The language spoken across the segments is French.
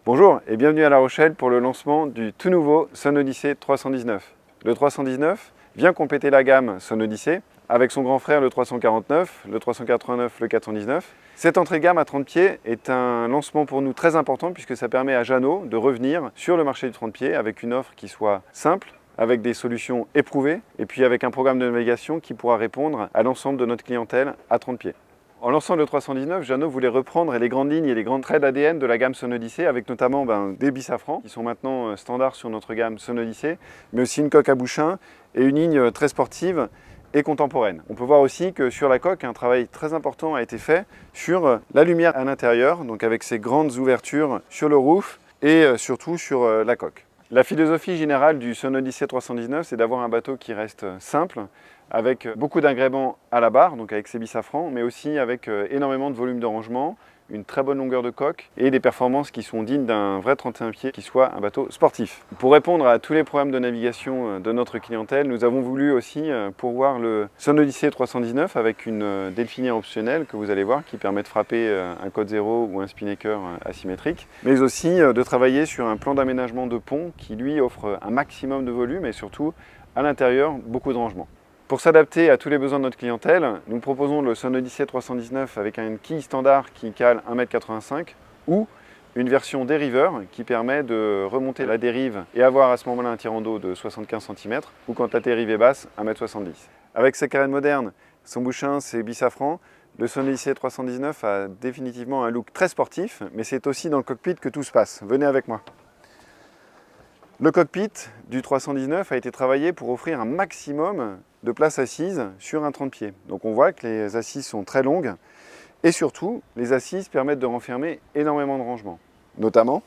Bonjour et bienvenue à La Rochelle pour le lancement du tout nouveau Sonodyssey 319. Le 319 vient compléter la gamme Sonodyssey avec son grand frère le 349, le 389, le 419. Cette entrée gamme à 30 pieds est un lancement pour nous très important puisque ça permet à Jeannot de revenir sur le marché du 30 pieds avec une offre qui soit simple, avec des solutions éprouvées et puis avec un programme de navigation qui pourra répondre à l'ensemble de notre clientèle à 30 pieds. En lançant le 319, Jeannot voulait reprendre les grandes lignes et les grands traits d'ADN de la gamme Sonodyssey avec notamment des bisafrans qui sont maintenant standards sur notre gamme Sonodyssey, mais aussi une coque à bouchin et une ligne très sportive et contemporaine. On peut voir aussi que sur la coque, un travail très important a été fait sur la lumière à l'intérieur, donc avec ces grandes ouvertures sur le roof et surtout sur la coque. La philosophie générale du Sonodyssey 319, c'est d'avoir un bateau qui reste simple, avec beaucoup d'agréments à la barre, donc avec ses bisafrans, mais aussi avec énormément de volume de rangement, une très bonne longueur de coque et des performances qui sont dignes d'un vrai 31 pieds qui soit un bateau sportif. Pour répondre à tous les problèmes de navigation de notre clientèle, nous avons voulu aussi pourvoir le Sonodyssey 319 avec une delphinière optionnelle que vous allez voir qui permet de frapper un code 0 ou un spinnaker asymétrique, mais aussi de travailler sur un plan d'aménagement de pont qui lui offre un maximum de volume et surtout à l'intérieur beaucoup de rangement. Pour s'adapter à tous les besoins de notre clientèle, nous proposons le Sonodyssey 319 avec une quille standard qui cale 1,85 m ou une version dériveur qui permet de remonter la dérive et avoir à ce moment-là un tirant d'eau de 75 cm ou quand la dérive est basse, 1,70 m. Avec ses carènes modernes, son bouchin, ses bisafrans, le Sonodyssey 319 a définitivement un look très sportif, mais c'est aussi dans le cockpit que tout se passe. Venez avec moi. Le cockpit du 319 a été travaillé pour offrir un maximum de place assise sur un 30 pieds. Donc on voit que les assises sont très longues et surtout les assises permettent de renfermer énormément de rangement. Notamment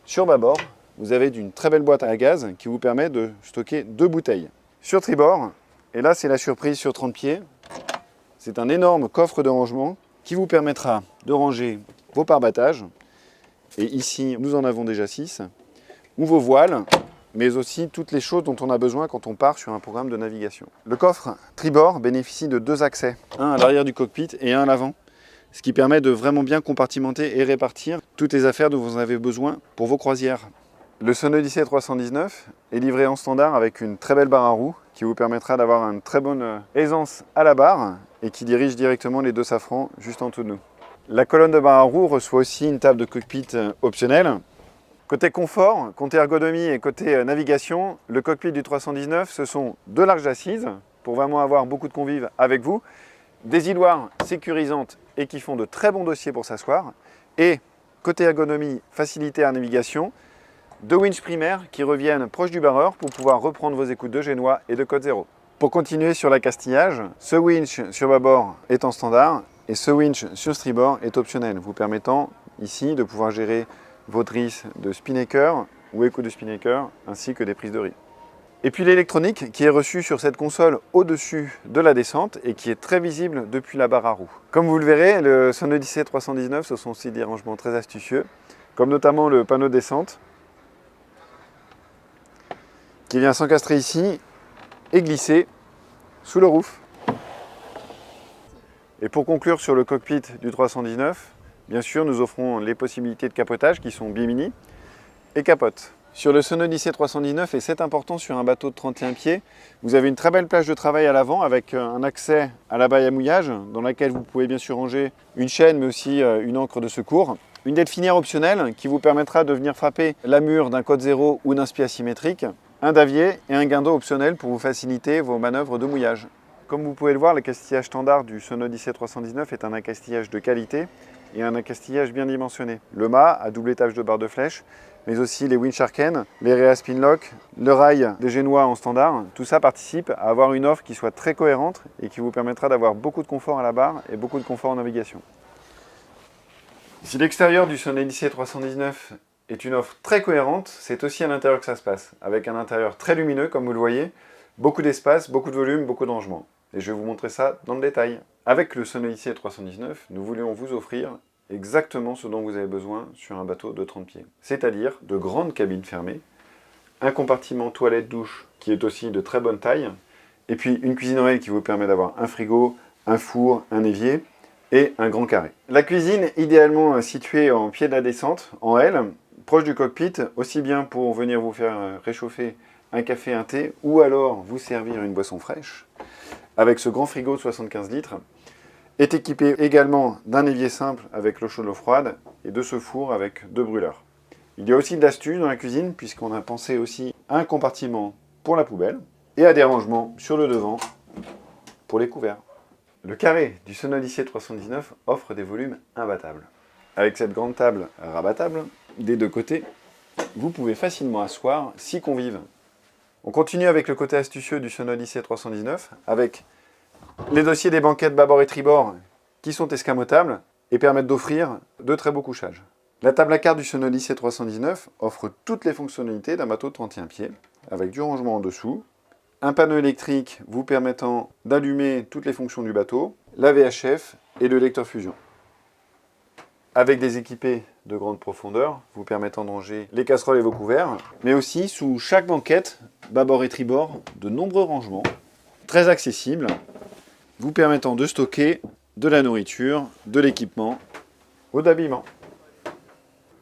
sur bâbord, vous avez une très belle boîte à gaz qui vous permet de stocker 2 bouteilles. Sur tribord, et là c'est la surprise sur 30 pieds, c'est un énorme coffre de rangement qui vous permettra de ranger vos pare-battages. Et ici nous en avons déjà 6. Ou vos voiles, mais aussi toutes les choses dont on a besoin quand on part sur un programme de navigation. Le coffre tribord bénéficie de 2 accès, un à l'arrière du cockpit et un à l'avant, ce qui permet de vraiment bien compartimenter et répartir toutes les affaires dont vous avez besoin pour vos croisières. Le Sonodyssey 319 est livré en standard avec une très belle barre à roues qui vous permettra d'avoir une très bonne aisance à la barre et qui dirige directement les 2 safrans juste en dessous de nous. La colonne de barre à roues reçoit aussi une table de cockpit optionnelle. Côté confort, côté ergonomie et côté navigation, le cockpit du 319, ce sont 2 larges assises pour vraiment avoir beaucoup de convives avec vous, des îloires sécurisantes et qui font de très bons dossiers pour s'asseoir, et côté ergonomie, facilité à navigation, 2 winches primaires qui reviennent proches du barreur pour pouvoir reprendre vos écoutes de génois et de code 0. Pour continuer sur l'accastillage, ce winch sur bâbord est en standard et ce winch sur tribord est optionnel, vous permettant ici de pouvoir gérer vos drisses de spinnaker ou écoutes de spinnaker, ainsi que des prises de riz. Et puis l'électronique qui est reçue sur cette console au-dessus de la descente et qui est très visible depuis la barre à roues. Comme vous le verrez, le Sonodyssey 319, ce sont aussi des rangements très astucieux, comme notamment le panneau de descente, qui vient s'encastrer ici et glisser sous le roof. Et pour conclure sur le cockpit du 319, bien sûr, nous offrons les possibilités de capotage qui sont bimini et capote. Sur le Sonodyssey 319, et c'est important sur un bateau de 31 pieds, vous avez une très belle plage de travail à l'avant avec un accès à la baille à mouillage dans laquelle vous pouvez bien sûr ranger une chaîne mais aussi une ancre de secours. Une delphinière optionnelle qui vous permettra de venir frapper la mure d'un code 0 ou d'un spi asymétrique, un davier et un guindeau optionnel pour vous faciliter vos manœuvres de mouillage. Comme vous pouvez le voir, l'accastillage standard du Sonodyssey 319 est un accastillage de qualité et un accastillage bien dimensionné. Le mât à double étage de barre de flèche, mais aussi les winch Arken, les Rea Spinlock, le rail des génois en standard. Tout ça participe à avoir une offre qui soit très cohérente et qui vous permettra d'avoir beaucoup de confort à la barre et beaucoup de confort en navigation. Si l'extérieur du Sonodyssey 319 est une offre très cohérente, c'est aussi à l'intérieur que ça se passe, avec un intérieur très lumineux comme vous le voyez, beaucoup d'espace, beaucoup de volume, beaucoup de rangement. Et je vais vous montrer ça dans le détail. Avec le Sonodyssey 319, nous voulions vous offrir exactement ce dont vous avez besoin sur un bateau de 30 pieds. C'est-à-dire de grandes cabines fermées, un compartiment toilette-douche qui est aussi de très bonne taille, et puis une cuisine en L qui vous permet d'avoir un frigo, un four, un évier, et un grand carré. La cuisine, idéalement située en pied de la descente, en L, proche du cockpit, aussi bien pour venir vous faire réchauffer un café, un thé, ou alors vous servir une boisson fraîche, avec ce grand frigo de 75 litres, est équipé également d'un évier simple avec l'eau chaude, l'eau froide, et de ce four avec 2 brûleurs. Il y a aussi de l'astuce dans la cuisine, puisqu'on a pensé aussi à un compartiment pour la poubelle, et à des rangements sur le devant pour les couverts. Le carré du Sonodyssey 319 offre des volumes imbattables. Avec cette grande table rabattable, des deux côtés, vous pouvez facilement asseoir 6 convives. On continue avec le côté astucieux du Sonodyssey 319, avec les dossiers des banquettes bâbord et tribord qui sont escamotables et permettent d'offrir de très beaux couchages. La table à cartes du Sonodyssey 319 offre toutes les fonctionnalités d'un bateau de 31 pieds, avec du rangement en dessous, un panneau électrique vous permettant d'allumer toutes les fonctions du bateau, la VHF et le lecteur fusion. Avec des équipés de grande profondeur, vous permettant de ranger les casseroles et vos couverts, mais aussi sous chaque banquette, bâbord et tribord, de nombreux rangements, très accessibles, vous permettant de stocker de la nourriture, de l'équipement ou d'habillement.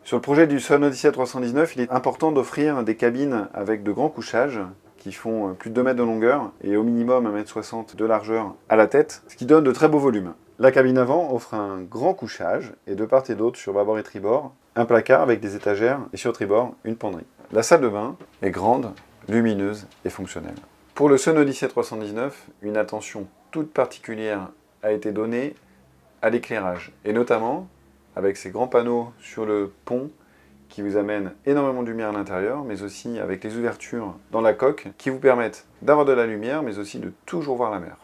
Sur le projet du Sonodyssey 319, il est important d'offrir des cabines avec de grands couchages qui font plus de 2 mètres de longueur et au minimum 1,60 m de largeur à la tête, ce qui donne de très beaux volumes. La cabine avant offre un grand couchage et de part et d'autre sur bâbord et tribord, un placard avec des étagères et sur tribord une penderie. La salle de bain est grande, lumineuse et fonctionnelle. Pour le Sonodyssey 319, une attention toute particulière a été donnée à l'éclairage et notamment avec ces grands panneaux sur le pont qui vous amènent énormément de lumière à l'intérieur, mais aussi avec les ouvertures dans la coque qui vous permettent d'avoir de la lumière, mais aussi de toujours voir la mer.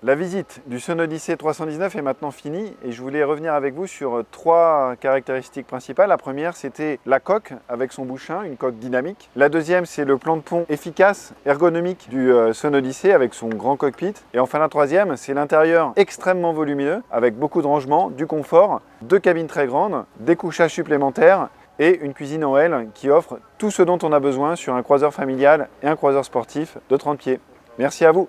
La visite du Sonodyssey 319 est maintenant finie et je voulais revenir avec vous sur 3 caractéristiques principales. La première, c'était la coque avec son bouchin, une coque dynamique. La deuxième, c'est le plan de pont efficace, ergonomique du Sonodyssey avec son grand cockpit. Et enfin la troisième, c'est l'intérieur extrêmement volumineux avec beaucoup de rangements, du confort, 2 cabines très grandes, des couchages supplémentaires et une cuisine en L qui offre tout ce dont on a besoin sur un croiseur familial et un croiseur sportif de 30 pieds. Merci à vous.